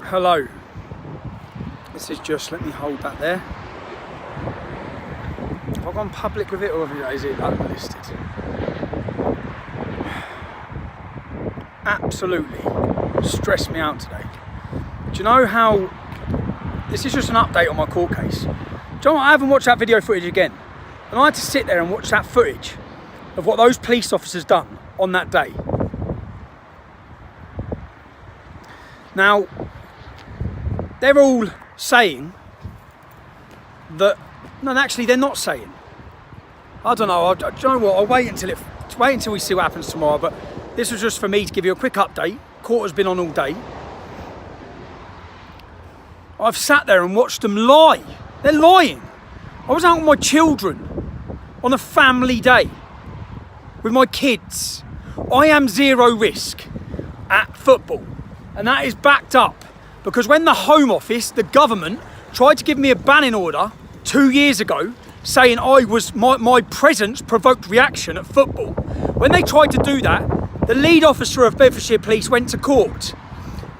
Hello. This is just, let me hold that there. Have I gone public with it, or is it unlisted? Absolutely stressed me out today. Do you know how, this is just an update on my court case. Do you know what, I haven't watched that video footage again. And I had to sit there and watch that footage of what those police officers done on that day. Now, they're all saying that, no, actually they're not saying. I don't know, do you know what, I'll wait until we see what happens tomorrow, but this was just for me to give you a quick update. Court has been on all day. I've sat there and watched them lie. They're lying. I was out with my children on a family day with my kids. I am zero risk at football, and that is backed up because when the Home Office, the government, tried to give me a banning order 2 years ago saying my presence provoked reaction at football, when they tried to do that, the lead officer of Bedfordshire Police went to court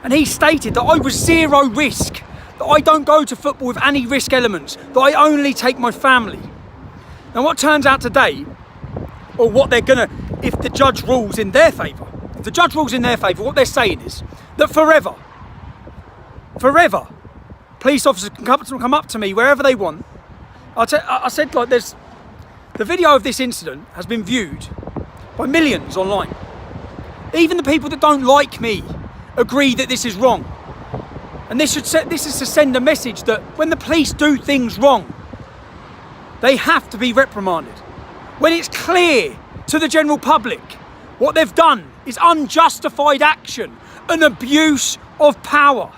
and he stated that I was zero risk, that I don't go to football with any risk elements, that I only take my family. Now what turns out today, or what they're gonna, if the judge rules in their favour, what they're saying is that forever, police officers can come up to me wherever they want. I said, like, the video of this incident has been viewed by millions online. Even the people that don't like me agree that this is wrong. And this is to send a message that when the police do things wrong, they have to be reprimanded. When it's clear to the general public what they've done is unjustified action, an abuse of power.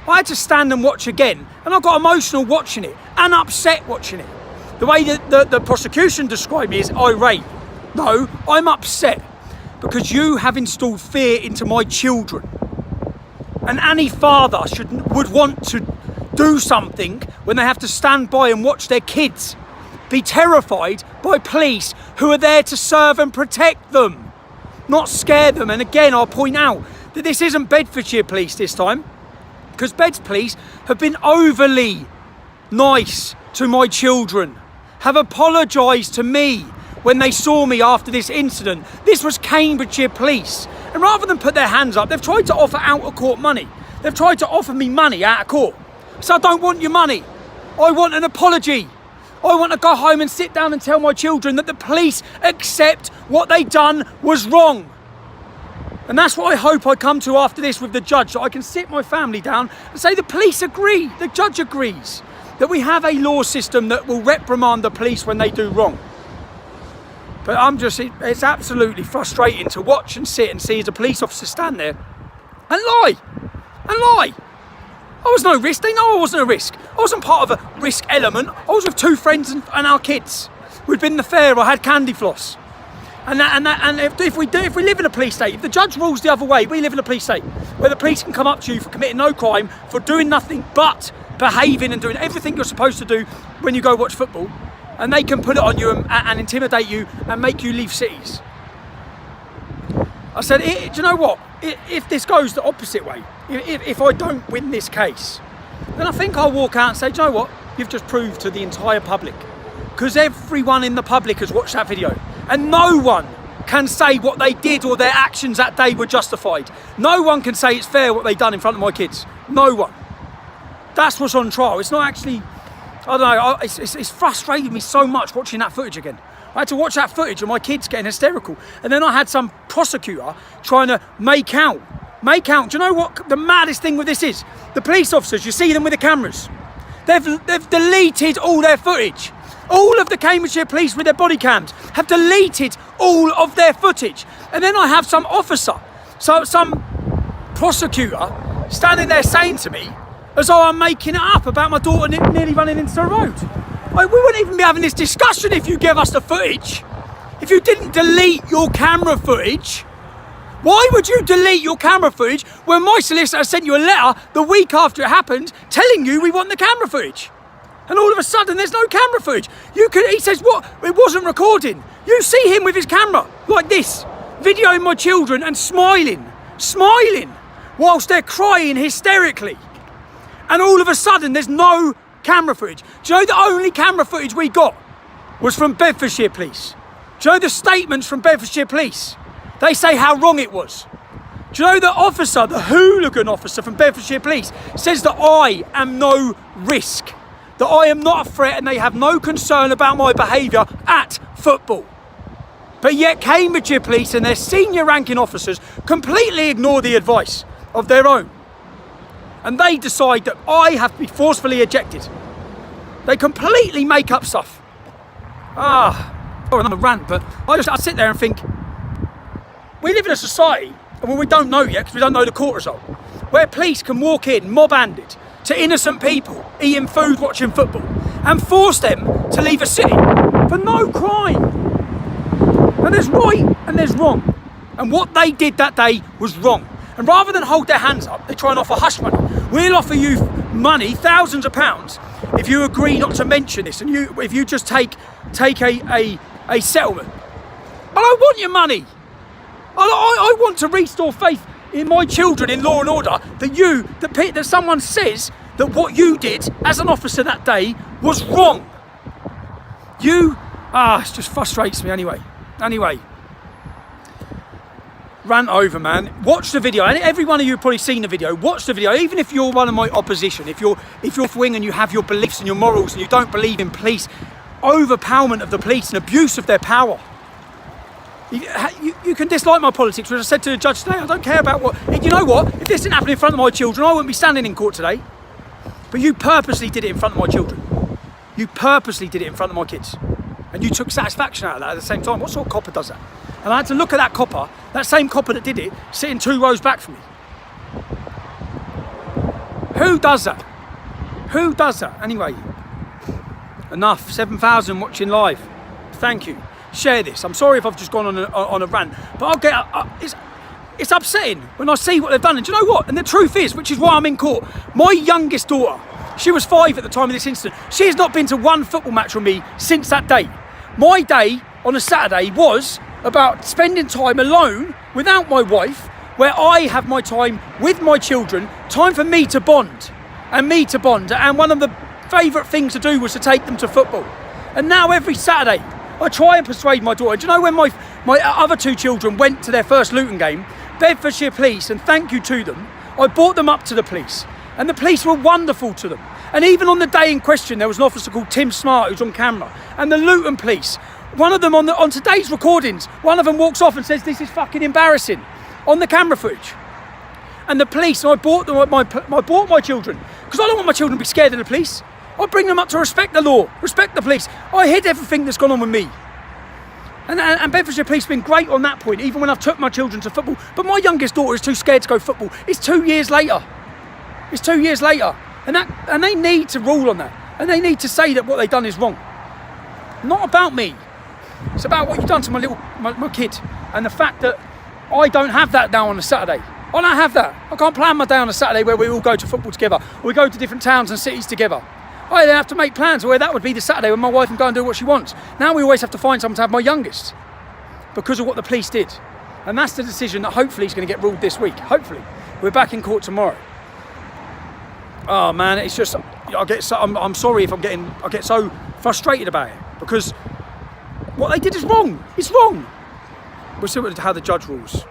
I had to stand and watch again, and I got emotional watching it and upset watching it. The way that the prosecution described me is irate. No, I'm upset because you have installed fear into my children. And any father would want to do something when they have to stand by and watch their kids be terrified by police who are there to serve and protect them, not scare them. And again, I'll point out that this isn't Bedfordshire Police this time, because Beds Police have been overly nice to my children, have apologised to me when they saw me after this incident. This was Cambridgeshire Police. And rather than put their hands up, they've tried to offer out of court money. They've tried to offer me money out of court. So I don't want your money. I want an apology. I want to go home and sit down and tell my children that the police accept what they done was wrong. And that's what I hope I come to after this with the judge, that I can sit my family down and say the police agree, the judge agrees, that we have a law system that will reprimand the police when they do wrong. But it's absolutely frustrating to watch and sit and see as a police officer stand there and lie. I was no risk. They know I wasn't a risk. I wasn't part of a risk element. I was with two friends and our kids. We'd been in the fair. I had candy floss. And if we live in a police state, if the judge rules the other way, we live in a police state where the police can come up to you for committing no crime, for doing nothing but behaving and doing everything you're supposed to do when you go watch football, and they can put it on you and intimidate you and make you leave cities. I said, do you know what? If this goes the opposite way, if I don't win this case, then I think I'll walk out and say, do you know what? You've just proved to the entire public. Because everyone in the public has watched that video. And no one can say what they did or their actions that day were justified. No one can say it's fair what they've done in front of my kids. No one. That's what's on trial. It's not actually, I don't know, it's frustrated me so much watching that footage again. I had to watch that footage of my kids getting hysterical. And then I had some prosecutor trying to make out. Do you know what the maddest thing with this is? The police officers, you see them with the cameras. They've deleted all their footage. All of the Cambridgeshire Police with their body cams have deleted all of their footage. And then I have some officer, some prosecutor standing there saying to me, as though I'm making it up about my daughter nearly running into the road. We wouldn't even be having this discussion if you gave us the footage. If you didn't delete your camera footage, why would you delete your camera footage when my solicitor sent you a letter the week after it happened telling you we want the camera footage? And all of a sudden there's no camera footage. He says, what? It wasn't recording. You see him with his camera like this, videoing my children and smiling, whilst they're crying hysterically. And all of a sudden, there's no camera footage. Do you know the only camera footage we got was from Bedfordshire Police? Do you know the statements from Bedfordshire Police? They say how wrong it was. Do you know the officer, the hooligan officer from Bedfordshire Police, says that I am no risk, that I am not a threat, and they have no concern about my behaviour at football. But yet Cambridgeshire Police and their senior ranking officers completely ignore the advice of their own. And they decide that I have to be forcefully ejected. They completely make up stuff. I'm a rant, but I sit there and think, we live in a society, and we don't know yet because we don't know the court result, where police can walk in mob-handed to innocent people eating food, watching football, and force them to leave a city for no crime. And there's right and there's wrong. And what they did that day was wrong. And rather than hold their hands up, they try and offer hush money. We'll offer you money, thousands of pounds, if you agree not to mention this, and if you just take a settlement. But I want your money. I want to restore faith in my children in law and order, that someone says that what you did as an officer that day was wrong. It just frustrates me anyway. Rant over, man. Watch the video. And every one of you have probably seen the video. Watch the video. Even if you're one of my opposition, if you're wing and you have your beliefs and your morals and you don't believe in police overpowerment of the police and abuse of their power. You can dislike my politics, which I said to the judge today. I don't care about what. You know what? If this didn't happen in front of my children, I wouldn't be standing in court today. But you purposely did it in front of my children. You purposely did it in front of my kids. And you took satisfaction out of that at the same time. What sort of copper does that? And I had to look at that copper, that same copper that did it, sitting 2 rows back from me. Who does that? Who does that? Anyway, enough. 7,000 watching live. Thank you. Share this. I'm sorry if I've just gone on a rant, but it's upsetting when I see what they've done. And do you know what? And the truth is, which is why I'm in court, my youngest daughter, she was 5 at the time of this incident. She has not been to one football match with me since that day. My day on a Saturday was about spending time alone without my wife, where I have my time with my children, time for me to bond. And one of the favourite things to do was to take them to football. And now every Saturday, I try and persuade my daughter. Do you know when my other 2 children went to their first Luton game, Bedfordshire Police, and thank you to them, I brought them up to the police. And the police were wonderful to them. And even on the day in question, there was an officer called Tim Smart who's on camera. And the Luton police, one of them on today's recordings, one of them walks off and says, "This is fucking embarrassing," on the camera footage. And the police, and I brought my children, because I don't want my children to be scared of the police. I bring them up to respect the law, respect the police. I hid everything that's gone on with me. And Bedfordshire Police have been great on that point, even when I've took my children to football. But my youngest daughter is too scared to go football. It's 2 years later. And they need to rule on that. And they need to say that what they've done is wrong. Not about me. It's about what you've done to my kid. And the fact that I don't have that now on a Saturday. I don't have that. I can't plan my day on a Saturday where we all go to football together. Or we go to different towns and cities together. I then have to make plans where that would be the Saturday when my wife can go and do what she wants. Now we always have to find someone to have my youngest. Because of what the police did. And that's the decision that hopefully is going to get ruled this week. Hopefully. We're back in court tomorrow. Oh man, it's just, I'm sorry if I get so frustrated about it. Because what they did is wrong. It's wrong. We'll see how the judge rules.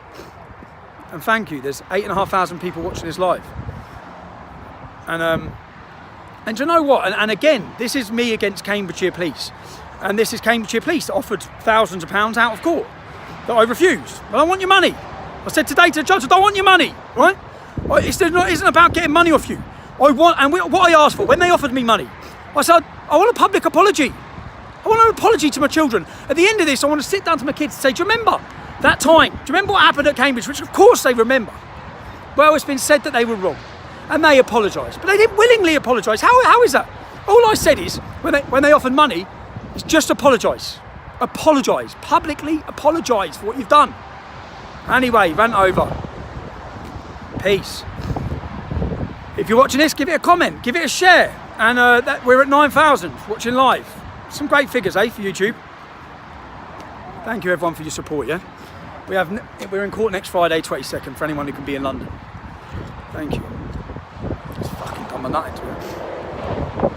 And thank you. There's 8,500 people watching this live. And do you know what? And again, this is me against Cambridgeshire Police. And this is Cambridgeshire Police that offered thousands of pounds out of court that I refused. But I want your money. I said today to the judge, I don't want your money, right? It isn't about getting money off you. What I asked for, when they offered me money, I said, I want a public apology. I want an apology to my children. At the end of this, I want to sit down to my kids and say, do you remember that time? Do you remember what happened at Cambridge? Which of course they remember. Well, it's been said that they were wrong. And they apologised. But they didn't willingly apologise. How is that? All I said is, when they offered money, is just apologise. Apologise. Publicly apologise for what you've done. Anyway, rant over. Peace. If you're watching this, give it a comment. Give it a share. And we're at 9,000 watching live. Some great figures, for YouTube. Thank you, everyone, for your support, yeah? We're in court next Friday, 22nd, for anyone who can be in London. Thank you. It's fucking I'm a nut into it.